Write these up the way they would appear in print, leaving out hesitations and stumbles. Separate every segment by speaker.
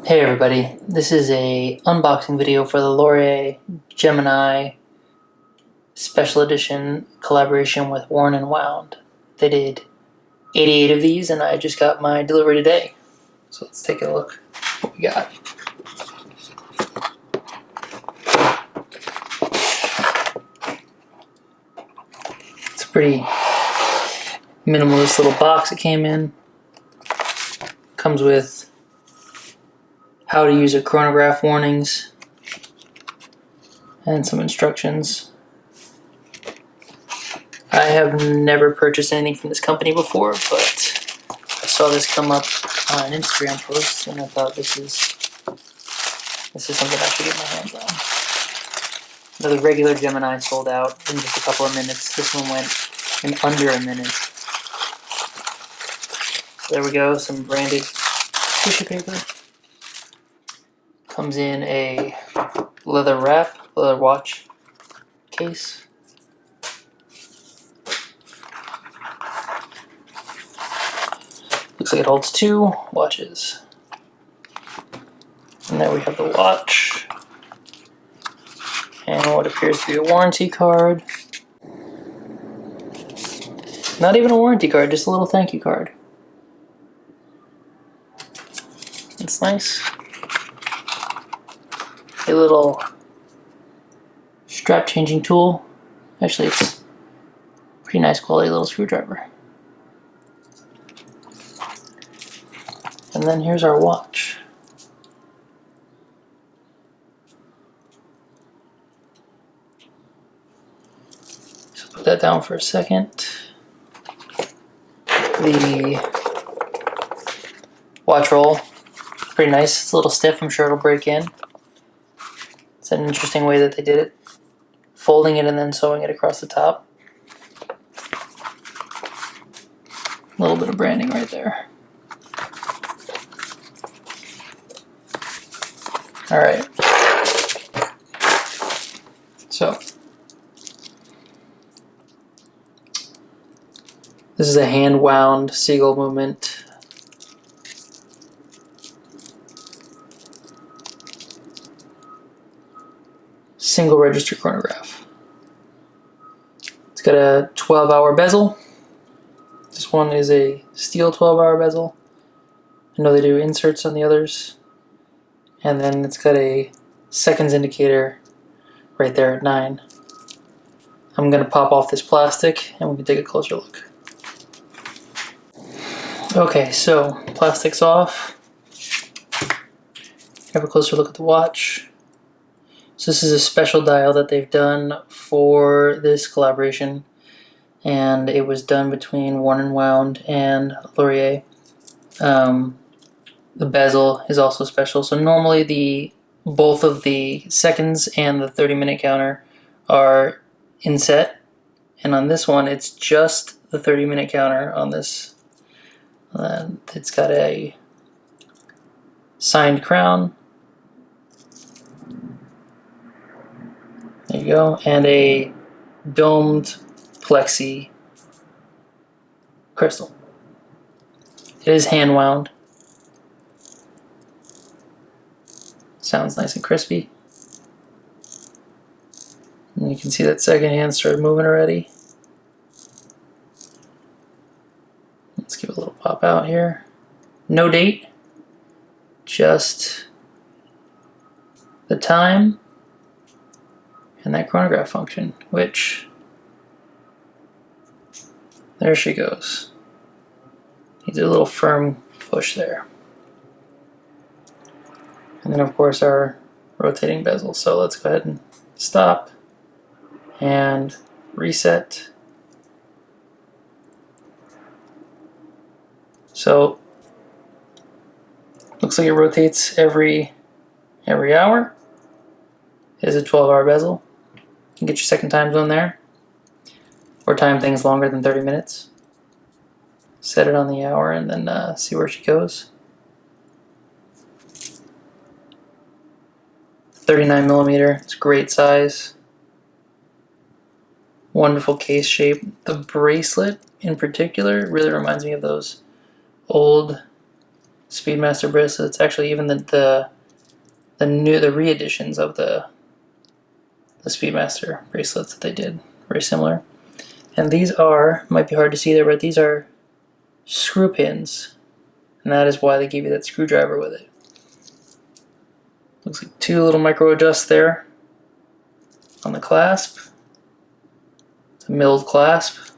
Speaker 1: Hey everybody, this is a unboxing video for the Laurier Gemini Special Edition collaboration with Worn and Wound. They did 88 of these and I just got my delivery today. So let's take a look what we got. It's a pretty minimalist little box it came in. Comes with how to use a chronograph warnings and some instructions. I have never purchased anything from this company before, but I saw this come up on an Instagram post and I thought this is something I should get my hands on. Now, the regular Gemini sold out in just a couple of minutes. This one went in under a minute. So there we go, some branded tissue paper. Comes in a leather watch case. Looks like it holds 2 watches. And there we have the watch. And what appears to be a warranty card. Not even a warranty card, just a little thank you card. It's nice. A little strap changing tool. Actually, it's a pretty nice quality little screwdriver. And then here's our watch. So put that down for a second. The watch roll, pretty nice. It's a little stiff, I'm sure it'll break in. It's an interesting way that they did it. Folding it and then sewing it across the top. A little bit of branding right there. Alright. So, this is a hand-wound seagull movement. Single register chronograph. It's got a 12-hour bezel. This one is a steel 12-hour bezel. I know they do inserts on the others. And then it's got a seconds indicator right there at 9. I'm going to pop off this plastic and we can take a closer look. Okay, so plastic's off. Have a closer look at the watch. So this is a special dial that they've done for this collaboration, and it was done between Worn and Wound and Laurier. The bezel is also special. So normally both of the seconds and the 30-minute counter are inset, and on this one it's just the 30-minute counter on this. It's got a signed crown. There you go, and a domed plexi crystal. It is hand wound. Sounds nice and crispy. And you can see that second hand started moving already. Let's give it a little pop out here. No date, just the time and that chronograph function, which, there she goes. Needs a little firm push there. And then of course our rotating bezel. So let's go ahead and stop and reset. So looks like it rotates every hour. It is a 12-hour bezel. You can get your second time zone there, or time things longer than 30 minutes. Set it on the hour and then see where she goes. 39mm, it's a great size. Wonderful case shape. The bracelet in particular really reminds me of those old Speedmaster bracelets. Actually, even the re-editions of the Speedmaster bracelets that they did, very similar. And these are, might be hard to see there, but these are screw pins, and that is why they gave you that screwdriver with it. Looks like 2 little micro adjusts there on the clasp. It's a milled clasp.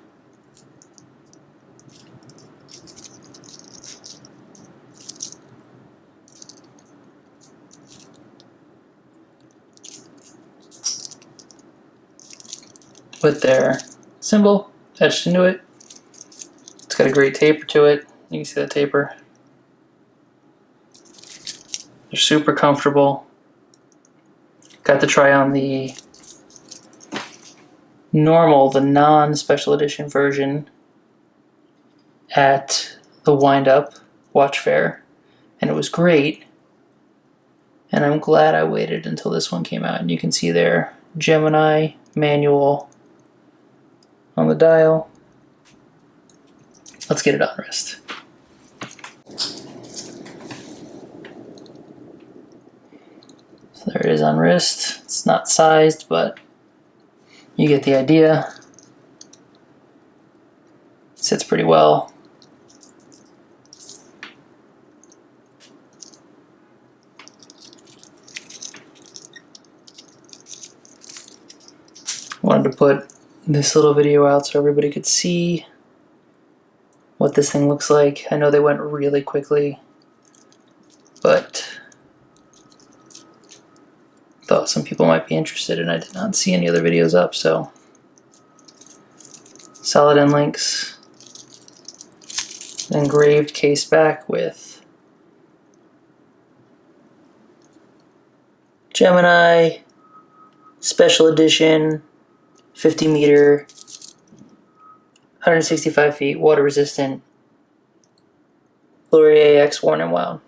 Speaker 1: With their symbol etched into it. It's got a great taper to it. You can see that taper. They're super comfortable. Got to try on the normal, the non-special edition version at the Wind-Up watch fair, and it was great. And I'm glad I waited until this one came out. And you can see there, Gemini manual on the dial. Let's get it on wrist. So there it is on wrist. It's not sized, but you get the idea. It sits pretty well. Wanted to put this little video out so everybody could see what this thing looks like. I know they went really quickly, but thought some people might be interested, and I did not see any other videos up, so solid end links, engraved case back with Gemini special edition 50 meter 165 feet water resistant Glory AX worn and wound.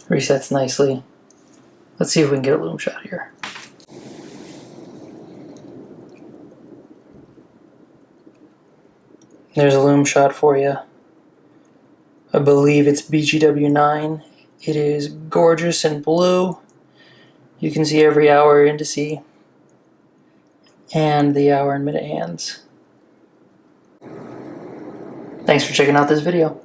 Speaker 1: Resets nicely. Let's see if we can get a loom shot here. There's a loom shot for you. I believe it's BGW9. It is gorgeous and blue. You can see every hour indice and the hour and minute hands. Thanks for checking out this video.